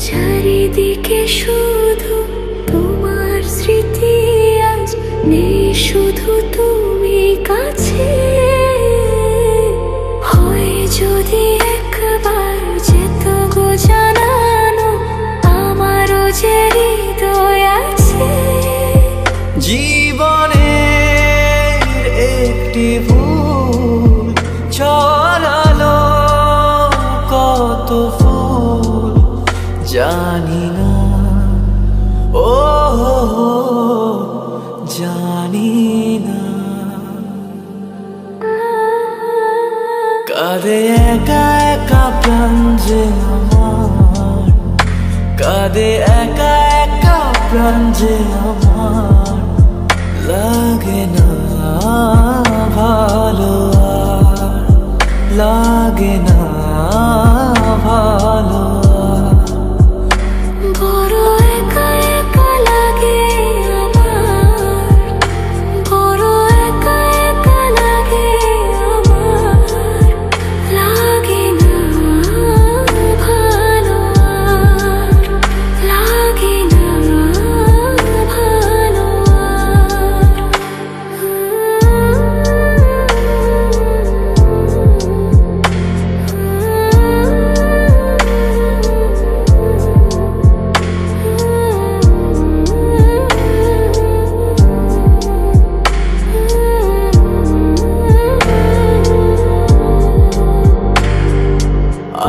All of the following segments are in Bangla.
চারিদিকে শুধু তোমার স্মৃতি, আজ নেই শুধু তুমি কাছে। হয় যদি একবার যেত গো জানানো, আমারও যে হৃদয় আছে। জীবনের একটি ভুল ছড়ালো কত ফুল জানি না, ও জানি না। কাঁদে একা একা প্রাণ যে আমার, কাঁদে একা একা প্রাণ যে আমার। লাগে না ভালো আর, লাগে না ভালো। বড় একা একা লাগে আমার, বড় একা একা লাগে আমার। লাগে না ভালো আর, লাগে না ভালো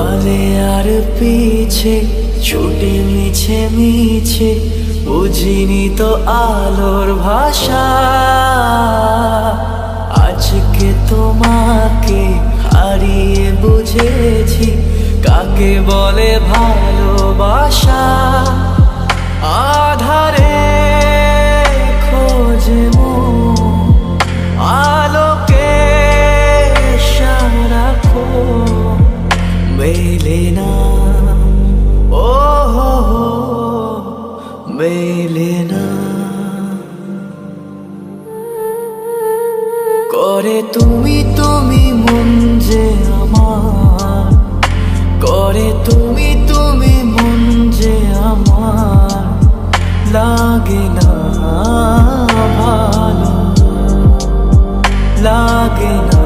আলে আর পিছে ছুটে মিছে মিছে, বুঝিনি তো আলোর ভাষা। আজকে তোমাকে হারিয়ে বুঝেছি কাকে বলে ভালোবাসা। আধারে খোঁজে মন আলোকে সারাক্ষণ, মেলে না, ও মেলে না। করে তুমি তুমি মন যে আমার, করে তুমি তুমি মন যে আমার। লাগে না ভালো, লাগে না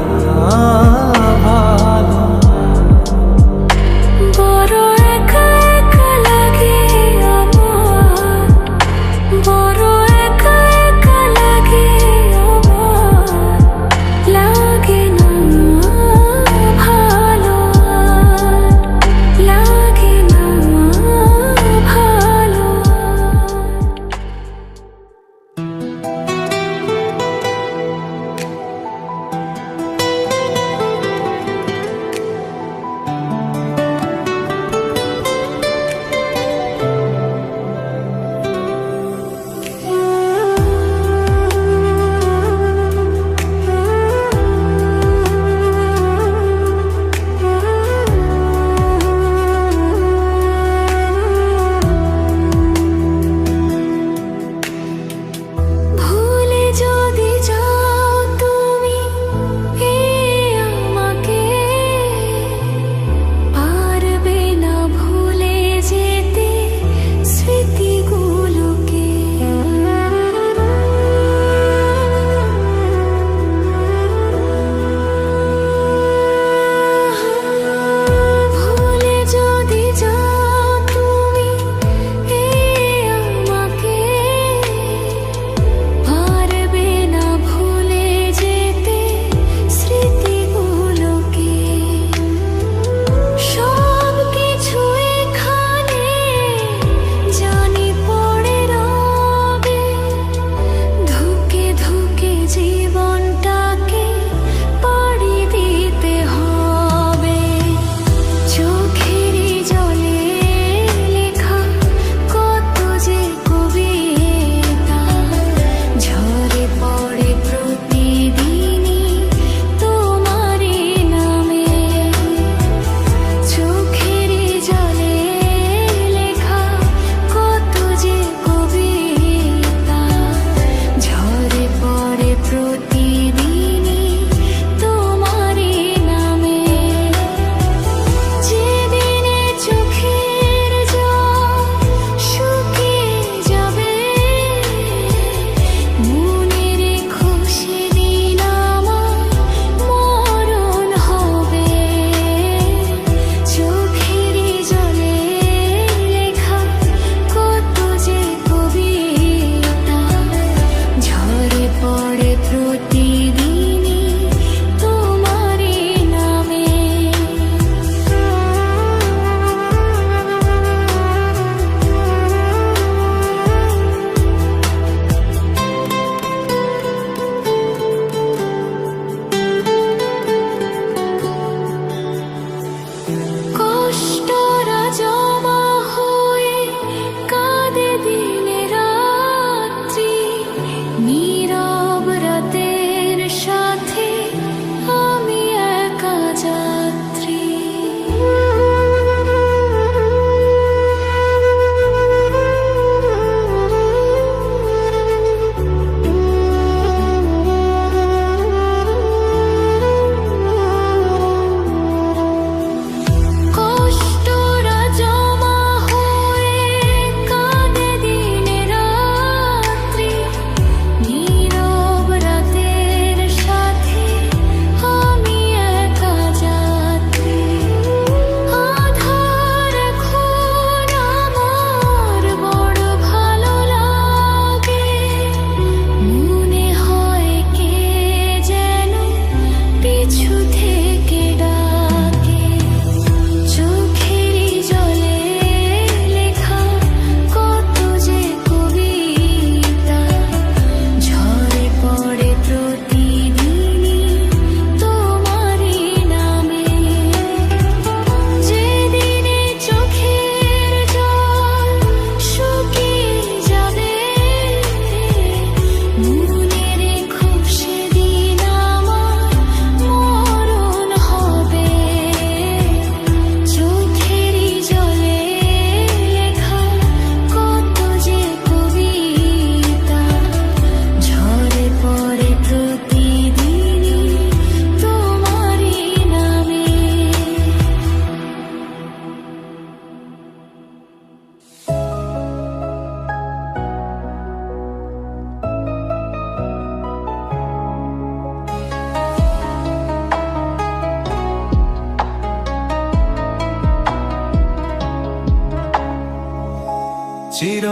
ভালো। বড় একা একা লাগে আমার, বড় একা একা লাগে আমার। লাগে না ভালো আর, লাগে না ভালো।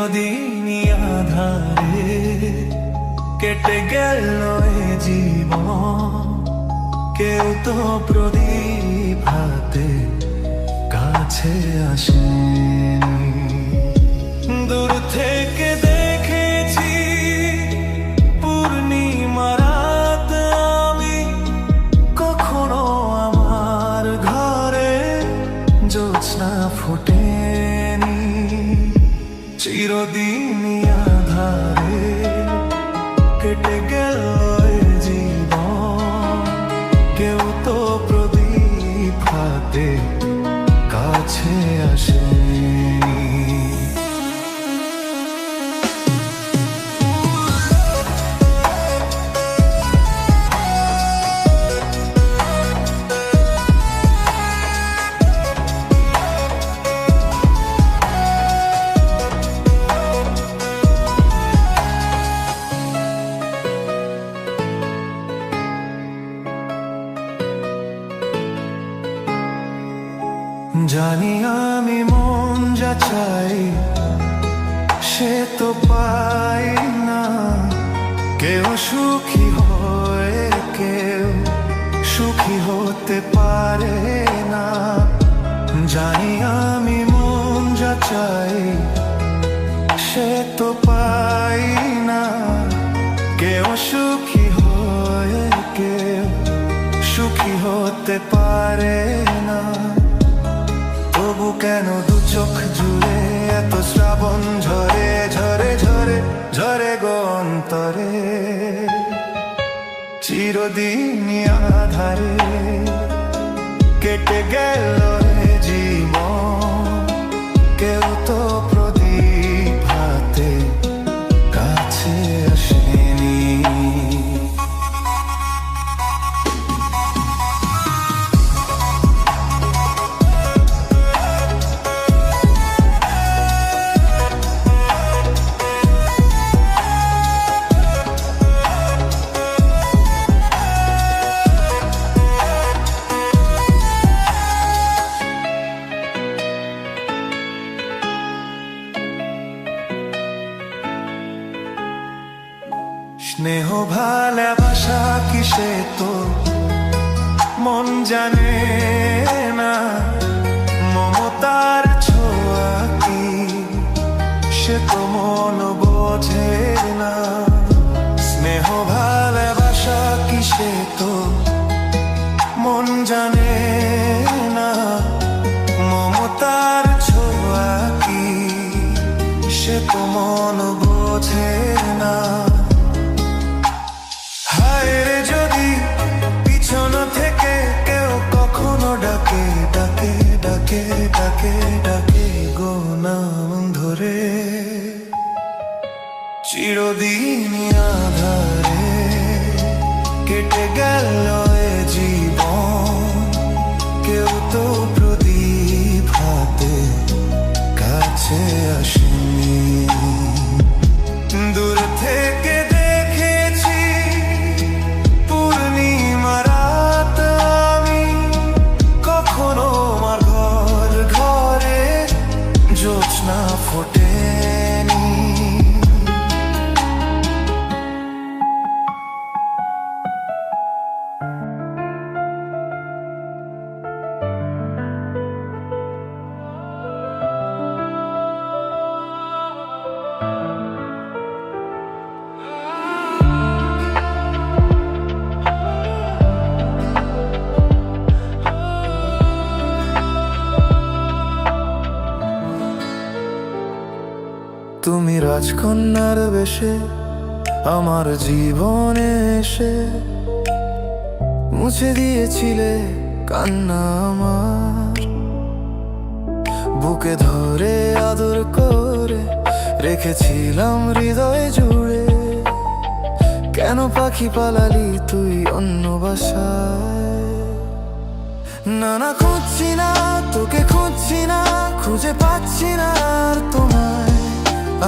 চিরদিনই আধারে কেটে গেল এ জীবন, কেউ তো প্রদীপ হাতে কাছে আসেনি। দূর থেকে দেখেছি পূর্ণিমা রাত আমি, কখনো আমার ঘরে জ্যোৎস্না ফোটেনি। চিরদিনই আধারে কেটে গেল এ জীবন, কেউ তো প্রদীপ হাতে কাছে আসেনি। জানি আমি মন যা চাই সে তো পাই না, কেউ সুখী হয় কেউ সুখী হতে পারে না। জানি আমি মন যা চাই সে তো পাই না, কেউ সুখী হয় কেউ সুখী হতে পারে না। তবু কেন দু চোখ জুড়ে এত শ্রাবণ ঝরে ঝরে ঝরে ঝরে গো অন্তরে। চিরদিনই আধারে কেটে গেল এ জীবন, কেউ তো প্রদীপ হাতে কাছে আসেনি। স্নেহ ভালোবাসা কিসে তো মন জানে না, মমতার ছোঁয়া কি সে তো মন বোঝে না। স্নেহ ভালোবাসা কিসে তো মন জানে না, মমতার ছোঁয়া কি সে তো মন বোঝে না। যদি পিছন থেকে কেউ কখনো ডাকে ডাকে ডাকে ডাকে ডাকে গো নাম ধরে, চিরদিনই আধারে কেটে গেল এ জীবন, কেউ তো প্রদীপ হাতে কাছে আসেনি। দূর থেকে দেখেছি পূর্ণিমা রাত আমি, কখনো আমার ঘর ঘরে জ্যোৎস্না ফোটেনি। তুমি রাজকন্যার বেশে আমার জীবনে এসে মুছে দিয়েছিলে কান্না আমার, বুকে ধরে আদর করে রেখেছিলাম হৃদয় জুড়ে। কেন পাখি পালালি তুই অন্য বাসায়? না না খুঁজছি না তোকে, খুঁজছি না খুঁজে পাচ্ছি না আর তোমায়।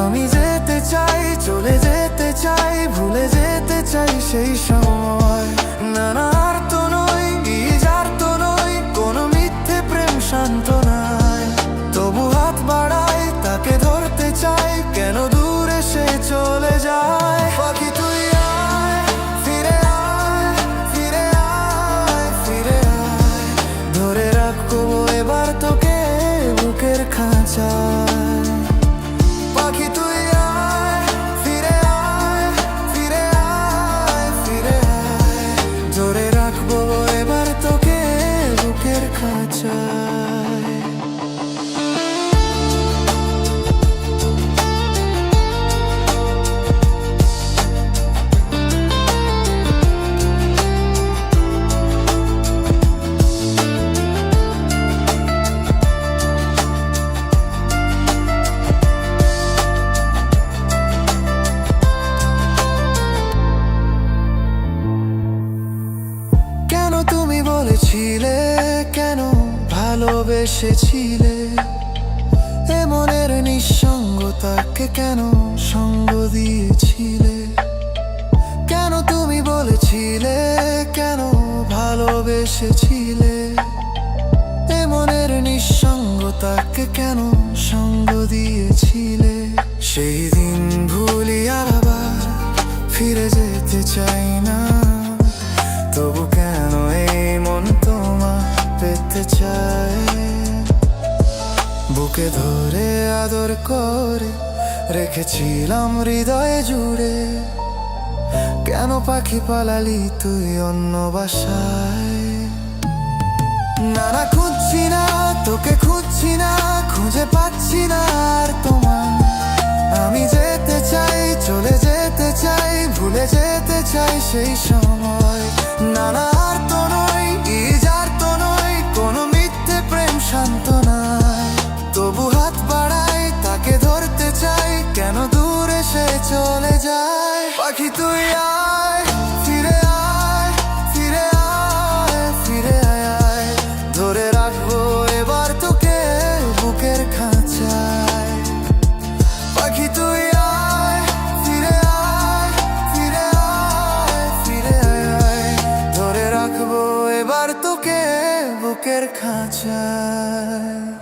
আমি যেতে চাই, চলে যেতে চাই, ভুলে যেতে চাই সেই সময়। না না আর তো নই, যার তো নই, কোনো মিথ্যে প্রেম শান্ত নাই। তবু হাত বাড়াই, তাকে ধরতে চাই, কেন খাঁচায়। পাখি তুই আয়, ফিরে আয়, ফিরে আয়, ফিরে আয়, ধরে রাখবো এবার তোকে বুকের খাঁচায়। কেন তুমি বলেছিলে, কেন ভালোবেসেছিলে, এ মনের নিঃসঙ্গতাকে কেন সঙ্গ দিয়েছিলে? কেন তুমি বলেছিলে, কেন ভালোবেসেছিলে, এ মনের নিঃসঙ্গতাকে কেন সঙ্গ দিয়েছিলে? সেই দিন ভুলি আবার ফিরে যেতে চাই না, তবু কেন এই মন তোমার পেতে চায়? বুকে ধরে আদর করে রেখেছিলাম হৃদয়ে জুড়ে, কেন পাখি পালালি তুই অন্য বাসায়? না না, খুঁজছি না তোকে, খুঁজছি না, খুঁজে পাচ্ছি না আর তোমার। আমি যেতে চাই, চলে যেতে চাই, ভুলে যেতে চাই সেই সময়। না না, আর তো নয়, আর তো নয়, কোনো মিথ্যে প্রেম শান্ত নয়, তবু হাত বাড়াই তাকে ধরতে চাই, কেন দূরে সে চলে যায়? পাখি তুই আয়, ফিরে আয়, ফিরে আয়, ফিরে আয়, ধরে রাখবো এবার তোকে বুকের খাঁচায়। পাখি তুই আয়, ফিরে আয়, ফিরে আয়, ফিরে আয়, ধরে রাখবো এবার তোকে বুকের খাঁচায়।